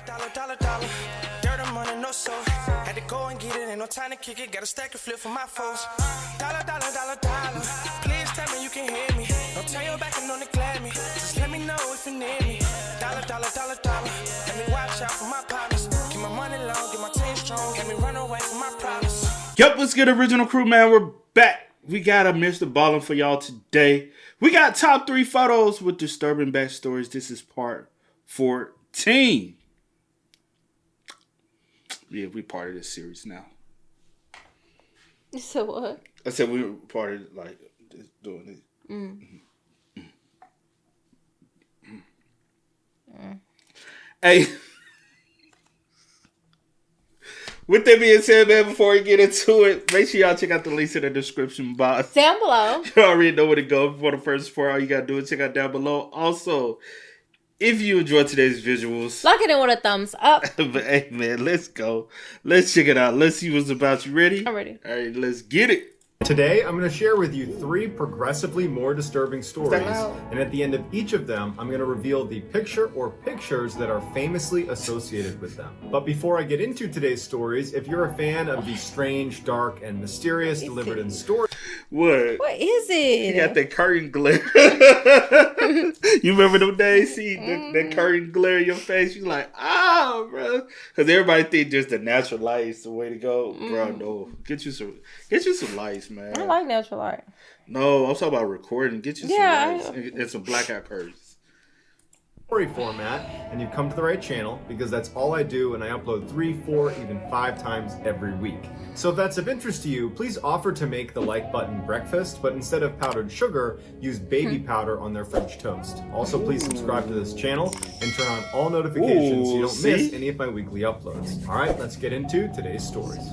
Dollar. Dirt and money, no soul. Had to go and get it, ain't no time to kick it. Got a stack of flip for my foes. Dollar. Please tell me you can hear me. Don't turn your back and don't neglect me. Just let me know if you need me. Dollar. Let me watch out for my partners. Keep my money long, get my team strong. Let me run away from my problems. Yup, what's good, original crew, man? We're back. We got a Mr. Ballin' for y'all today. We got top 3 photos with disturbing backstories. This is part 14. Yeah, we part of this series now. So what? I said we were part of like doing it. Hey, with that being said, man, before we get into it, make sure y'all check out the links in the description box. Down below. You already know where to go for the first part. All you gotta do is check out down below. Also, if you enjoyed today's visuals, Lock it in with a thumbs up. but hey, man, let's go. Let's check it out. Let's see what's about. You ready? I'm ready. All right, let's get it. Today, I'm going to share with you 3 progressively more disturbing stories, Wow. and at the end of each of them, I'm going to reveal the picture or pictures that are famously associated with them. But before I get into today's stories, if you're a fan of the strange, dark, and mysterious delivered in stories, What? What is it? You got that curtain glare. You remember them days? See that curtain glare in your face? You like, bro. Because everybody think just the natural light is the way to go. Bro, no. Get you some lights, man. I like natural light. No, I'm talking about recording. Get you some lights and some blackout curtains. story format, and you've come to the right channel because that's all I do, and I upload 3, 4, even 5 times every week. So if that's of interest to you, please offer to make the like button breakfast, but instead of powdered sugar, use baby powder on their French toast. Also, please subscribe to this channel and turn on all notifications so you don't miss any of my weekly uploads. All right, let's get into today's stories.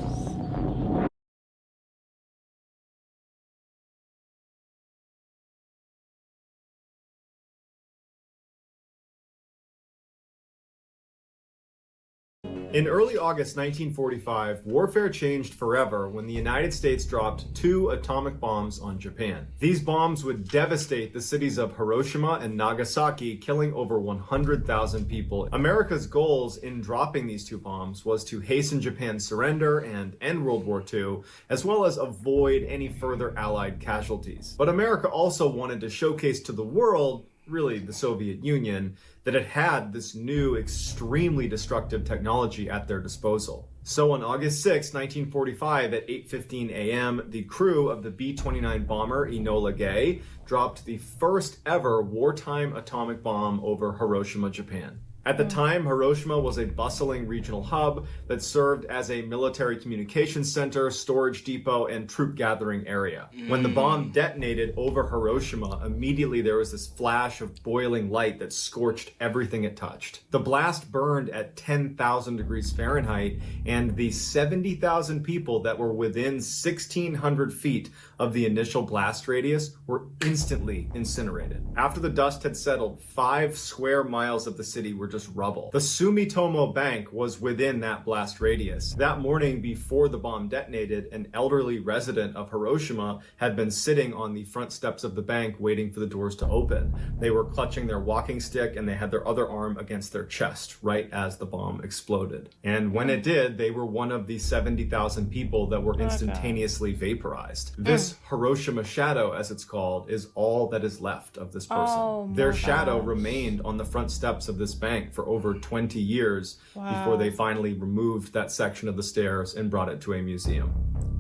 In early August 1945, warfare changed forever when the United States dropped 2 atomic bombs on Japan. These bombs would devastate the cities of Hiroshima and Nagasaki, killing over 100,000 people. America's goals in dropping these 2 bombs was to hasten Japan's surrender and end World War II, as well as avoid any further Allied casualties. But America also wanted to showcase to the world, really the Soviet Union, that it had this new, extremely destructive technology at their disposal. So on August 6, 1945, at 8:15 a.m., the crew of the B-29 bomber Enola Gay dropped the first ever wartime atomic bomb over Hiroshima, Japan. At the time, Hiroshima was a bustling regional hub that served as a military communications center, storage depot, and troop gathering area. When the bomb detonated over Hiroshima, immediately there was this flash of boiling light that scorched everything it touched. The blast burned at 10,000 degrees Fahrenheit, and the 70,000 people that were within 1,600 feet of the initial blast radius were instantly incinerated. After the dust had settled, 5 square miles of the city were just rubble. The Sumitomo Bank was within that blast radius. That morning before the bomb detonated, an elderly resident of Hiroshima had been sitting on the front steps of the bank waiting for the doors to open. They were clutching their walking stick and they had their other arm against their chest right as the bomb exploded. And when it did, they were one of the 70,000 people that were instantaneously vaporized. This Hiroshima shadow, as it's called, is all that is left of this person. Their shadow remained on the front steps of this bank for over 20 years before they finally removed that section of the stairs and brought it to a museum.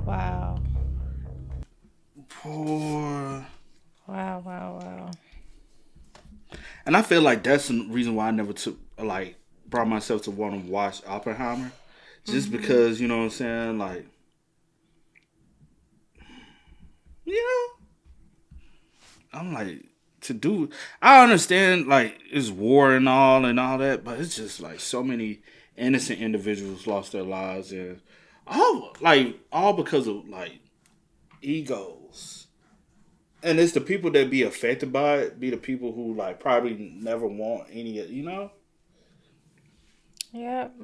Wow. Poor. Wow. And I feel like that's the reason why I never brought myself to want to watch Oppenheimer. Just because, you know what I'm saying, like, I'm like, I understand, like, it's war and all that, but it's just, like, so many innocent individuals lost their lives, and all because of, like, egos. And it's the people that be affected by it, be the people who, like, probably never want any, you know? Yep.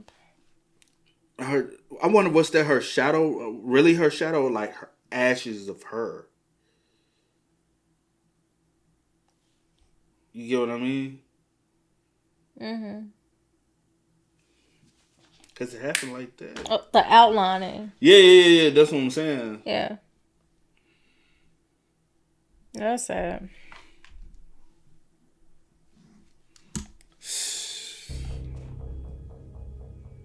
I wonder, what's that, her shadow? Really her shadow, or, like, her ashes of her? You get what I mean? Because it happened like that. Oh, the outlining. Yeah. That's what I'm saying. Yeah. That's sad.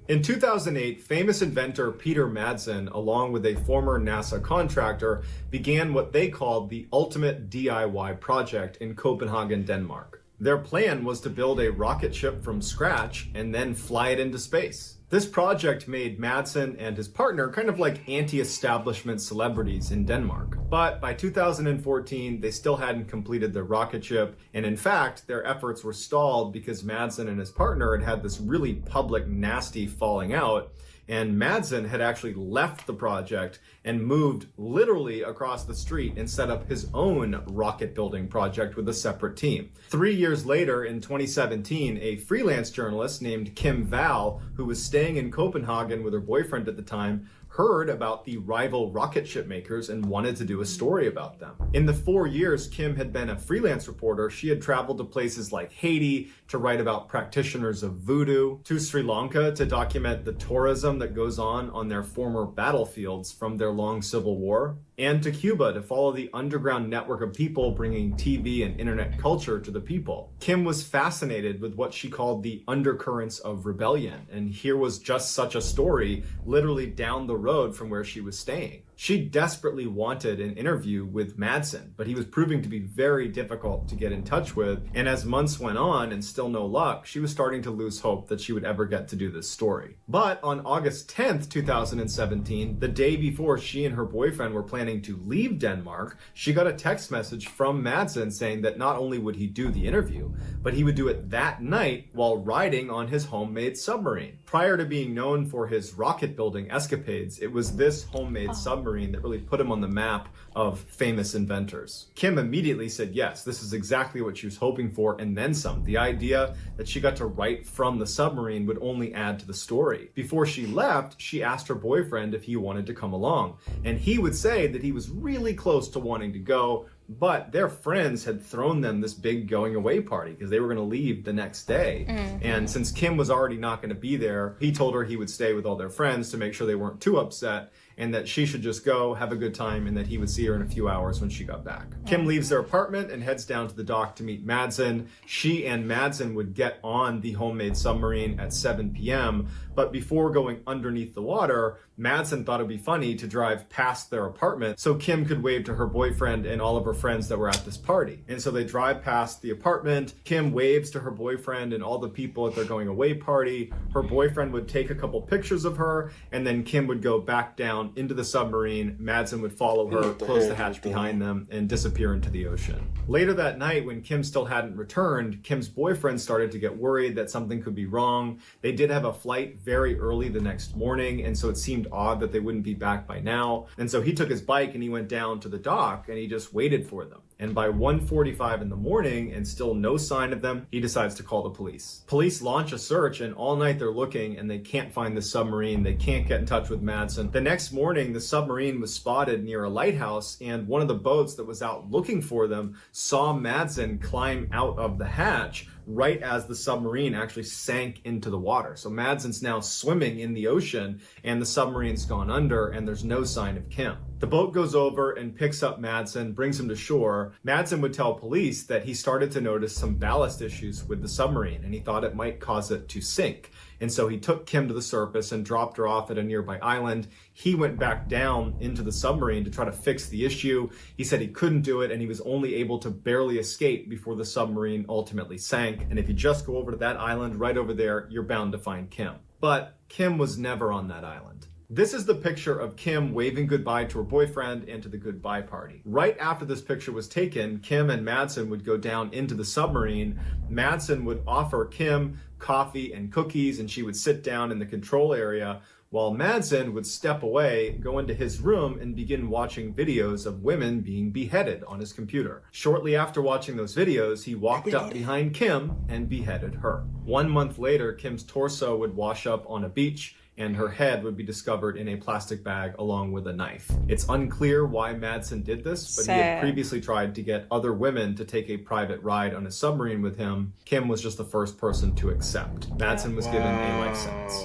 In 2008, famous inventor Peter Madsen, along with a former NASA contractor, began what they called the ultimate DIY project in Copenhagen, Denmark. Their plan was to build a rocket ship from scratch and then fly it into space. This project made Madsen and his partner kind of like anti-establishment celebrities in Denmark. But by 2014, they still hadn't completed their rocket ship, and in fact, their efforts were stalled because Madsen and his partner had had this really public, nasty falling out, and Madsen had actually left the project and moved literally across the street and set up his own rocket building project with a separate team. 3 years later, in 2017, a freelance journalist named Kim Val, who was staying in Copenhagen with her boyfriend at the time, heard about the rival rocket ship makers and wanted to do a story about them. In the 4 years Kim had been a freelance reporter, she had traveled to places like Haiti to write about practitioners of voodoo, to Sri Lanka to document the tourism that goes on their former battlefields from their long civil war, and to Cuba to follow the underground network of people bringing TV and internet culture to the people. Kim was fascinated with what she called the undercurrents of rebellion, and here was just such a story literally down the road from where she was staying. She desperately wanted an interview with Madsen, but he was proving to be very difficult to get in touch with, and as months went on and still no luck, she was starting to lose hope that she would ever get to do this story. But on August 10th, 2017, the day before she and her boyfriend were planning to leave Denmark, she got a text message from Madsen saying that not only would he do the interview, but he would do it that night while riding on his homemade submarine. Prior to being known for his rocket building escapades, it was this homemade submarine that really put him on the map of famous inventors. Kim immediately said yes, this is exactly what she was hoping for, and then some. The idea that she got to write from the submarine would only add to the story. Before she left, she asked her boyfriend if he wanted to come along, and he would say that he was really close to wanting to go, but their friends had thrown them this big going away party because they were going to leave the next day. And since Kim was already not going to be there, he told her he would stay with all their friends to make sure they weren't too upset, and that she should just go have a good time, and that he would see her in a few hours when she got back. Kim leaves their apartment and heads down to the dock to meet Madsen. She and Madsen would get on the homemade submarine at 7 p.m., but before going underneath the water, Madsen thought it'd be funny to drive past their apartment so Kim could wave to her boyfriend and all of her friends that were at this party. And so they drive past the apartment. Kim waves to her boyfriend and all the people at their going away party. Her boyfriend would take a couple pictures of her, and then Kim would go back down into the submarine. Madsen would follow her, close the hatch behind them, and disappear into the ocean. Later that night, when Kim still hadn't returned, Kim's boyfriend started to get worried that something could be wrong. They did have a flight very early the next morning, and so it seemed odd that they wouldn't be back by now. And so he took his bike and he went down to the dock and he just waited for them. And by 1:45 in the morning and still no sign of them, he decides to call the police. Police launch a search, and all night they're looking and they can't find the submarine. They can't get in touch with Madsen. The next morning, the submarine was spotted near a lighthouse, and one of the boats that was out looking for them saw Madsen climb out of the hatch right as the submarine actually sank into the water. So Madsen's now swimming in the ocean, and the submarine's gone under, and there's no sign of Kim. The boat goes over and picks up Madsen, brings him to shore. Madsen would tell police that he started to notice some ballast issues with the submarine, and he thought it might cause it to sink. And so he took Kim to the surface and dropped her off at a nearby island. He went back down into the submarine to try to fix the issue. He said he couldn't do it, and he was only able to barely escape before the submarine ultimately sank. And if you just go over to that island right over there, you're bound to find Kim. But Kim was never on that island. This is the picture of Kim waving goodbye to her boyfriend and to the goodbye party. Right after this picture was taken, Kim and Madsen would go down into the submarine. Madsen would offer Kim coffee and cookies, and she would sit down in the control area, while Madsen would step away, go into his room, and begin watching videos of women being beheaded on his computer. Shortly after watching those videos, he walked up behind Kim and beheaded her. 1 month later, Kim's torso would wash up on a beach, and her head would be discovered in a plastic bag along with a knife. It's unclear why Madsen did this, but he had previously tried to get other women to take a private ride on a submarine with him. Kim was just the first person to accept. Madsen was given a life sentence.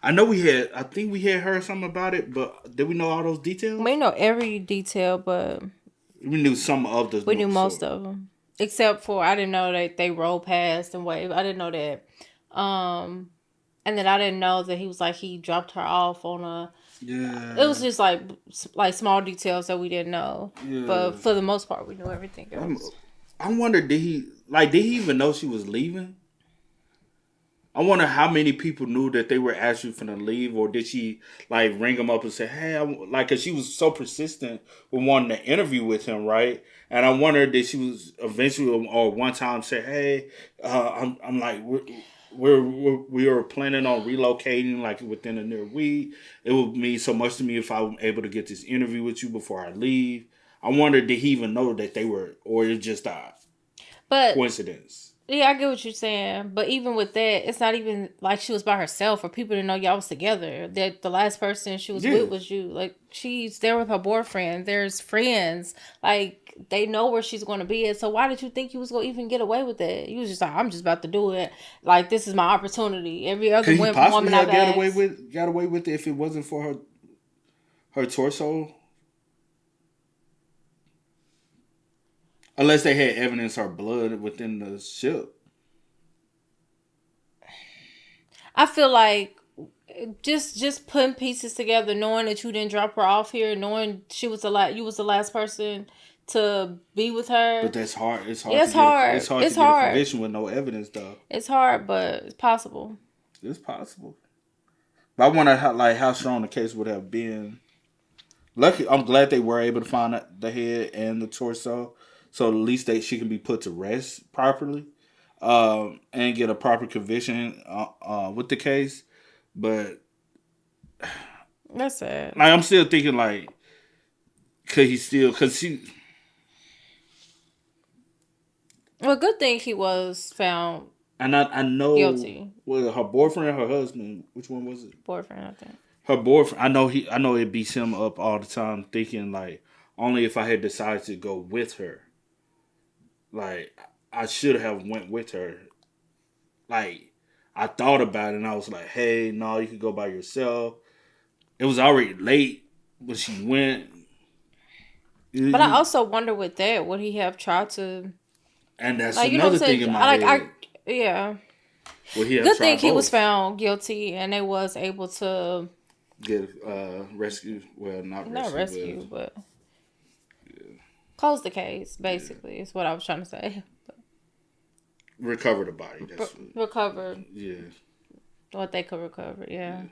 I think we had heard something about it, but did we know all those details? We know every detail, but We knew some of the. we knew most of them. Except for, I didn't know that they rolled past and waved. I didn't know that. And then I didn't know that he dropped her off on a... Yeah. It was just like small details that we didn't know. Yeah. But for the most part, we knew everything else. I wonder, did he even know she was leaving? I wonder how many people knew that they were actually finna leave, or did she like ring him up and say, "Hey," cause she was so persistent with wanting to interview with him, right? And I wonder that she was eventually or one time say, "Hey, I'm like we are planning on relocating like within a near week. It would mean so much to me if I'm able to get this interview with you before I leave." I wonder, did he even know that they were, or it's just a coincidence? Yeah, I get what you're saying. But even with that, it's not even like she was by herself or people didn't know y'all was together. That the last person she was with was you. Like, she's there with her boyfriend. There's friends. Like, they know where she's going to be at. So why did you think you was going to even get away with that? You was just like, I'm just about to do it. Like, this is my opportunity. Every other woman I've got away with it if it wasn't for her torso? Unless they had evidence or blood within the ship. I feel like just putting pieces together, knowing that you didn't drop her off here, knowing you was the last person to be with her. But that's hard. It's hard. It's hard. It's hard to get a conviction with no evidence, though. It's hard, but it's possible. It's possible. But I wonder how strong the case would have been. Lucky, I'm glad they were able to find the head and the torso. So at least she can be put to rest properly, and get a proper conviction with the case. But that's sad. Like, I'm still thinking, like, Well, good thing he was found. And I know guilty. Well, her boyfriend, her husband. Which one was it? Boyfriend, I think. Her boyfriend. I know it beats him up all the time, thinking like, only if I had decided to go with her. Like, I should have went with her. Like, I thought about it and I was like, hey, no, you could go by yourself. It was already late when she went. But I also wonder with that, would he have tried to... And that's like, another thing in my head. Yeah. Good thing he was found guilty and they was able to... Get rescue. Well, not rescue, but... Close the case, basically, is what I was trying to say. Recover the body. Recover. Yeah. What they could recover, yeah.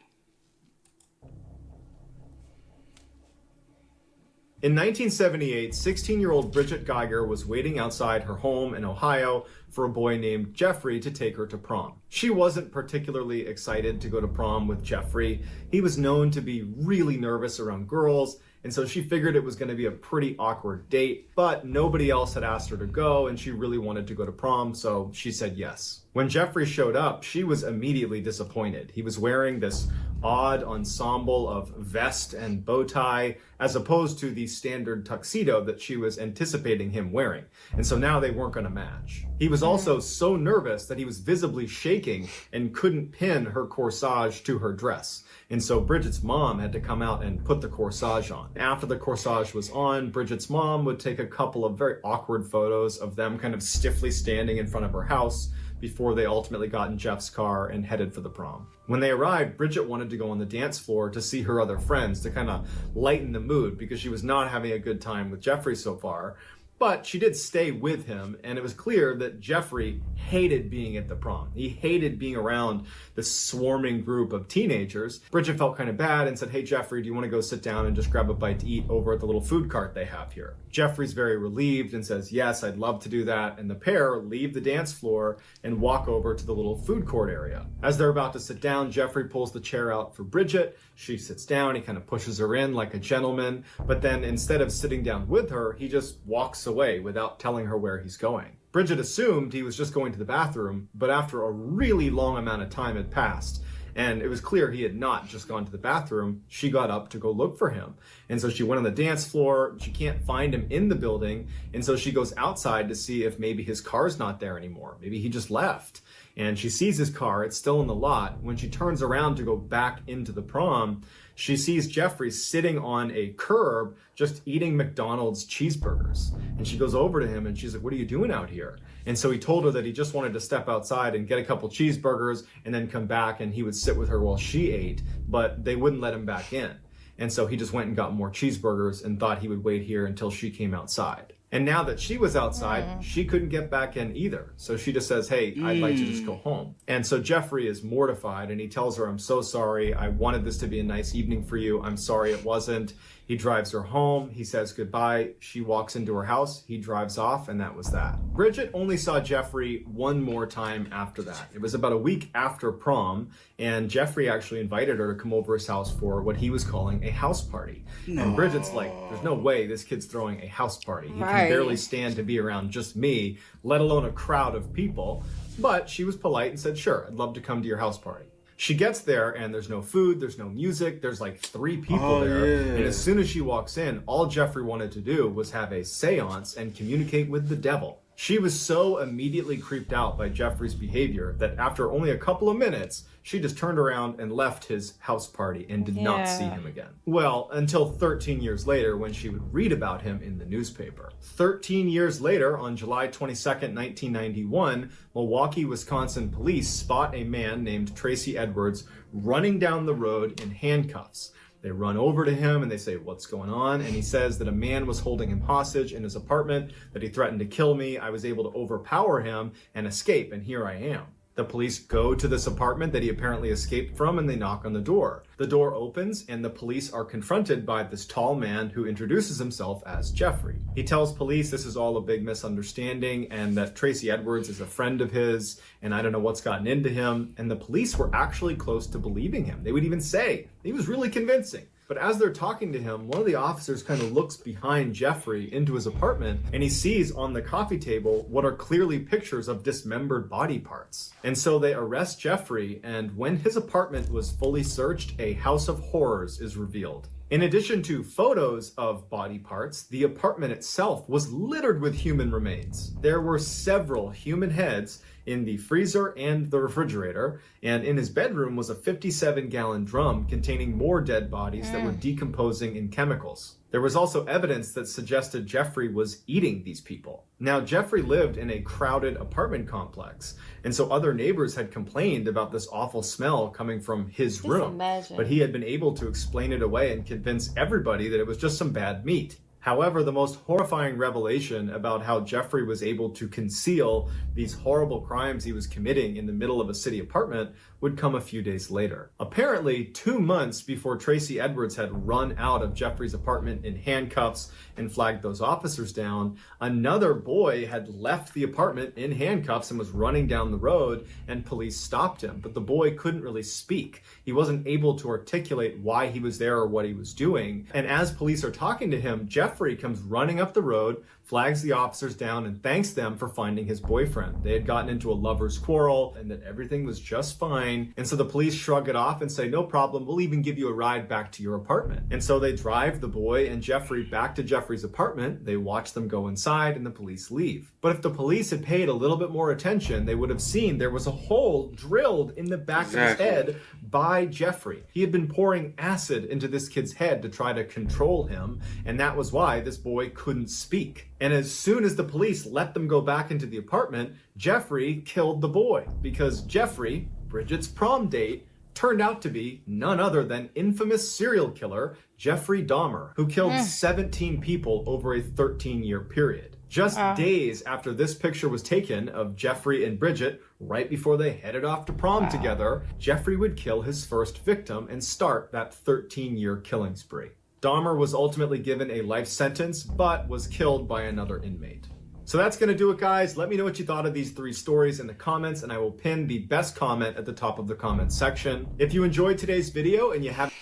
In 1978, 16-year-old Bridget Geiger was waiting outside her home in Ohio for a boy named Jeffrey to take her to prom. She wasn't particularly excited to go to prom with Jeffrey. He was known to be really nervous around girls, and so she figured it was going to be a pretty awkward date, but nobody else had asked her to go, and she really wanted to go to prom, so she said yes. When Jeffrey showed up, she was immediately disappointed. He was wearing this odd ensemble of vest and bow tie, as opposed to the standard tuxedo that she was anticipating him wearing. And so now they weren't going to match. He was also so nervous that he was visibly shaking and couldn't pin her corsage to her dress. And so Bridget's mom had to come out and put the corsage on. After the corsage was on, Bridget's mom would take a couple of very awkward photos of them kind of stiffly standing in front of her house before they ultimately got in Jeff's car and headed for the prom. When they arrived, Bridget wanted to go on the dance floor to see her other friends to kind of lighten the mood because she was not having a good time with Jeffrey so far. But she did stay with him, and it was clear that Jeffrey hated being at the prom. He hated being around this swarming group of teenagers. Bridget felt kind of bad and said, hey, Jeffrey, do you want to go sit down and just grab a bite to eat over at the little food cart they have here? Jeffrey's very relieved and says, yes, I'd love to do that. And the pair leave the dance floor and walk over to the little food court area. As they're about to sit down, Jeffrey pulls the chair out for Bridget. She sits down, he kind of pushes her in like a gentleman, but then instead of sitting down with her, he just walks away without telling her where he's going. Bridget assumed he was just going to the bathroom, but after a really long amount of time had passed, and it was clear he had not just gone to the bathroom, she got up to go look for him. And so she went on the dance floor, she can't find him in the building, and so she goes outside to see if maybe his car's not there anymore. Maybe he just left. and she sees his car. It's still in the lot. When she turns around to go back into the prom, she sees Jeffrey sitting on a curb just eating McDonald's cheeseburgers. And she goes over to him and she's like, "What are you doing out here?" And so he told her that he just wanted to step outside and get a couple cheeseburgers and then come back and he would sit with her while she ate, but they wouldn't let him back in. And so he just went and got more cheeseburgers and thought he would wait here until she came outside. And now that she was outside, she couldn't get back in either. So she just says, "Hey, I'd like to just go home." And so Jeffrey is mortified and he tells her, "I'm so sorry. I wanted this to be a nice evening for you. I'm sorry it wasn't." He drives her home. He says goodbye. She walks into her house. He drives off, and that was that. Bridget only saw Jeffrey one more time after that. It was about a week after prom, and Jeffrey actually invited her to come over his house for what he was calling a house party. No. And Bridget's like, "There's no way this kid's throwing a house party. He can barely stand to be around just me, let alone a crowd of people." But she was polite and said, "Sure, I'd love to come to your house party." She gets there and there's no food, there's no music, there's like 3 people there. Yeah. And as soon as she walks in, all Jeffrey wanted to do was have a seance and communicate with the devil. She was so immediately creeped out by Jeffrey's behavior that after only a couple of minutes, she just turned around and left his house party and did not see him again. Well, until 13 years later when she would read about him in the newspaper. 13 years later, on July 22nd, 1991, Milwaukee, Wisconsin police spot a man named Tracy Edwards running down the road in handcuffs. They run over to him and they say, "What's going on?" And he says that a man was holding him hostage in his apartment, that he threatened to kill me. I was able to overpower him and escape, and here I am. The police go to this apartment that he apparently escaped from and they knock on the door. The door opens and the police are confronted by this tall man who introduces himself as Jeffrey. He tells police this is all a big misunderstanding and that Tracy Edwards is a friend of his and I don't know what's gotten into him. And the police were actually close to believing him. They would even say he was really convincing. But as they're talking to him, one of the officers kind of looks behind Jeffrey into his apartment and he sees on the coffee table what are clearly pictures of dismembered body parts. And so they arrest Jeffrey, and when his apartment was fully searched, a house of horrors is revealed. In addition to photos of body parts, the apartment itself was littered with human remains. There were several human heads in the freezer and the refrigerator, and in his bedroom was a 57-gallon drum containing more dead bodies that were decomposing in chemicals. There was also evidence that suggested Jeffrey was eating these people. Now, Jeffrey lived in a crowded apartment complex, and so other neighbors had complained about this awful smell coming from his room. But he had been able to explain it away and convince everybody that it was just some bad meat. However, the most horrifying revelation about how Jeffrey was able to conceal these horrible crimes he was committing in the middle of a city apartment would come a few days later. Apparently, 2 months before Tracy Edwards had run out of Jeffrey's apartment in handcuffs and flagged those officers down, another boy had left the apartment in handcuffs and was running down the road, and police stopped him. But the boy couldn't really speak. He wasn't able to articulate why he was there or what he was doing. And as police are talking to him, Jeffrey comes running up the road, flags the officers down, and thanks them for finding his boyfriend. They had gotten into a lover's quarrel and that everything was just fine. And so the police shrug it off and say, "No problem, we'll even give you a ride back to your apartment." And so they drive the boy and Jeffrey back to Jeffrey's apartment. They watch them go inside and the police leave. But if the police had paid a little bit more attention, they would have seen there was a hole drilled in the back of his head by Jeffrey. He had been pouring acid into this kid's head to try to control him, and that was why this boy couldn't speak. And as soon as the police let them go back into the apartment, Jeffrey killed the boy, because Jeffrey, Bridget's prom date, turned out to be none other than infamous serial killer Jeffrey Dahmer, who killed 17 people over a 13-year period. Just days after this picture was taken of Jeffrey and Bridget, right before they headed off to prom together, Jeffrey would kill his first victim and start that 13-year killing spree. Dahmer was ultimately given a life sentence, but was killed by another inmate. So that's going to do it, guys. Let me know what you thought of these 3 stories in the comments, and I will pin the best comment at the top of the comments section. If you enjoyed today's video and you have...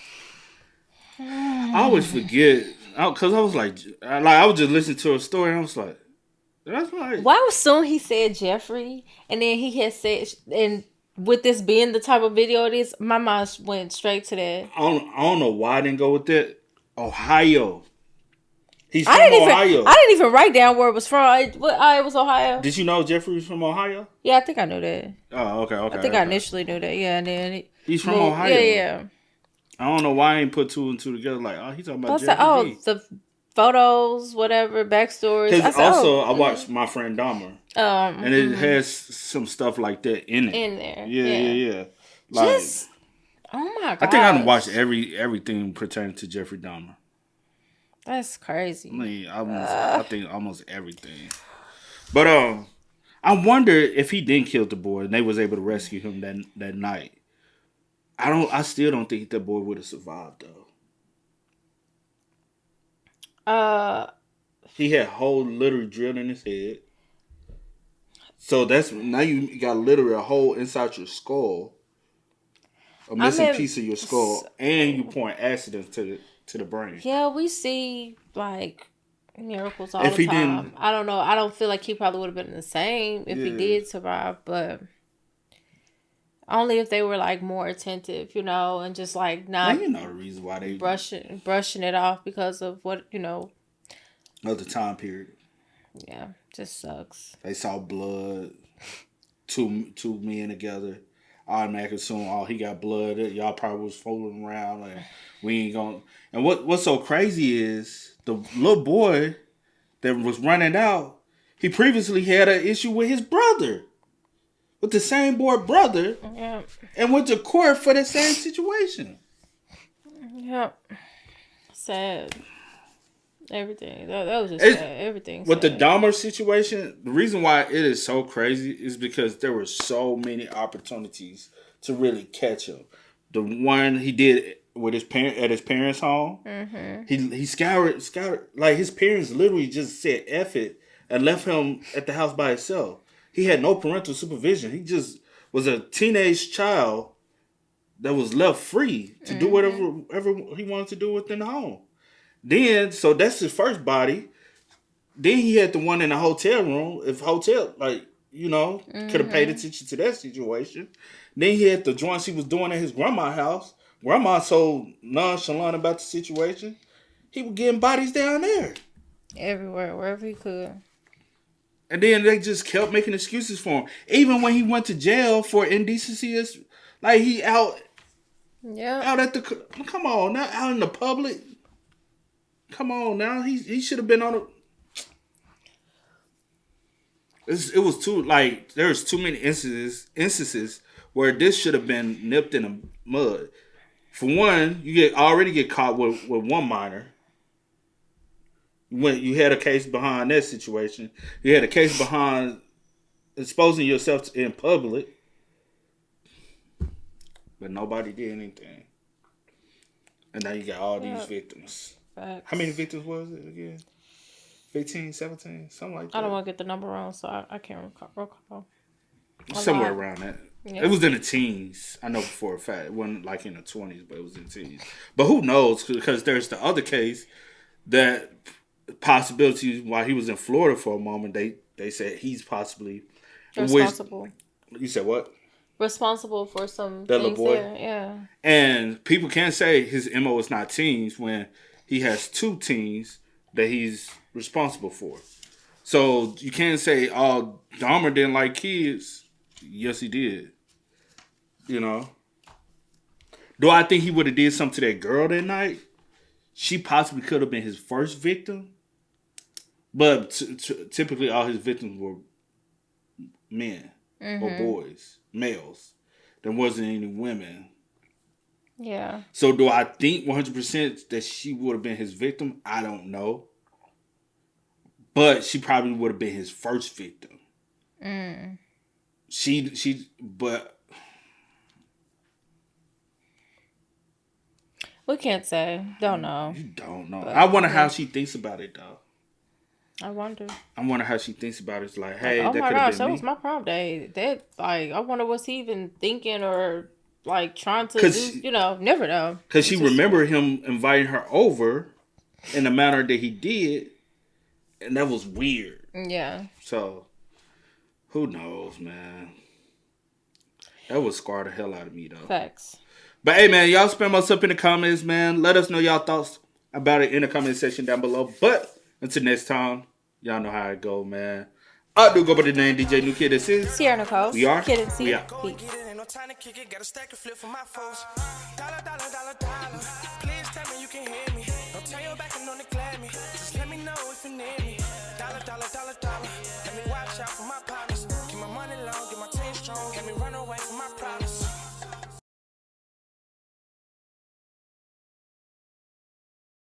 I always forget, because I was like, I was just listening to a story, and I was like, that's like... Why soon he said Jeffrey, and then he had said... and with this being the type of video it is, my mind went straight to that. I don't know why I didn't go with that. Ohio. He's from Ohio. I didn't even write down where it was from. It was Ohio. Did you know Jeffrey was from Ohio? Yeah, I think I knew that. Oh, okay. I think I initially knew that. Yeah, and then he's from Ohio. Yeah. I don't know why I ain't put two and two together. Like, oh, he's talking about Jeffrey. The photos, whatever, backstories. Because I watched My Friend Dahmer. And it has some stuff like that in it. In there. Yeah. Like, oh my god. I think I done watched everything pertaining to Jeffrey Dahmer. That's crazy. I mean, I think almost everything. But I wonder if he didn't kill the boy and they was able to rescue him that night. I still don't think that boy would have survived though. He had hole literally drilled in his head. So now you got literally a hole inside your skull. A missing piece of your skull, and you pouring acid into the brain. Yeah, we see like miracles all the time. I don't know. I don't feel like he probably would have been the same if he did survive, but only if they were like more attentive, and just like not. Well, the reason why they brushing it off because of what of the time period. Yeah, just sucks. They saw blood, two men together. Automatically assume, oh, he got blood. Y'all probably was fooling around. Like, we ain't gonna. And what's so crazy is the little boy that was running out. He previously had an issue with his brother, with the same boy brother, and went to court for the same situation. Yep, sad. Everything that was just sad. Everything with the Dahmer situation. The reason why it is so crazy is because there were so many opportunities to really catch him. The one he did with his parents' home, he scoured like his parents literally just said F it and left him at the house by himself. He had no parental supervision. He just was a teenage child that was left free to do whatever he wanted to do within the home. Then, so that's his first body. Then he had the one in the hotel room. If hotel, could have paid attention to that situation. Then he had the joints he was doing at his grandma's house. Grandma so nonchalant about the situation. He was getting bodies down there. Everywhere, wherever he could. And then they just kept making excuses for him. Even when he went to jail for indecency, like he out at the, come on, not out in the public. Come on now, he should have been on a. It was too there's too many instances where this should have been nipped in the mud. For one, you already get caught with one minor. When you had a case behind that situation, you had a case behind exposing yourself in public, but nobody did anything, and now you got all these victims. Facts. How many victims was it again? 15, 17, something like that. I don't want to get the number wrong, so I can't recall. Somewhere around that. Yeah. It was in the teens. I know for a fact. It wasn't like in the 20s, but it was in the teens. But who knows? Because there's the other case that possibility while he was in Florida for a moment, they said he's possibly responsible. You said what? Responsible for some things there. Yeah. And people can't say his MO is not teens when he has 2 teens that he's responsible for. So you can't say, oh, Dahmer didn't like kids. Yes, he did. Do I think he would have did something to that girl that night? She possibly could have been his first victim. But typically all his victims were men or boys, males. There wasn't any women. Yeah. So do I think 100% that she would have been his victim? I don't know. But she probably would have been his first victim. But we can't say. Don't know. You don't know. But I wonder how she thinks about it, though. I wonder how she thinks about it. It's like, hey, oh that my could have gosh, been that me. was my prom day. I wonder what's he even thinking or trying to do. Never know. Because she remembered him inviting her over in the manner that he did, and that was weird. Yeah. So, who knows, man? That would scar the hell out of me, though. Facts. But hey, man, y'all spam us up in the comments, man. Let us know y'all thoughts about it in the comment section down below. But Until next time, y'all know how it go, man. I do go by the name DJ New Kid. This is Sierra Nicole. We are. Kid and We C. are. Go and get it, ain't no time to kick it. Got a stack of flip for my folks. Dollar, dollar, dollar, dollar. Please tell me you can hear me. Don't turn your back and don't neglect me. Just let me know if you need me. Dollar, dollar, dollar, dollar. Let me watch out for my partners.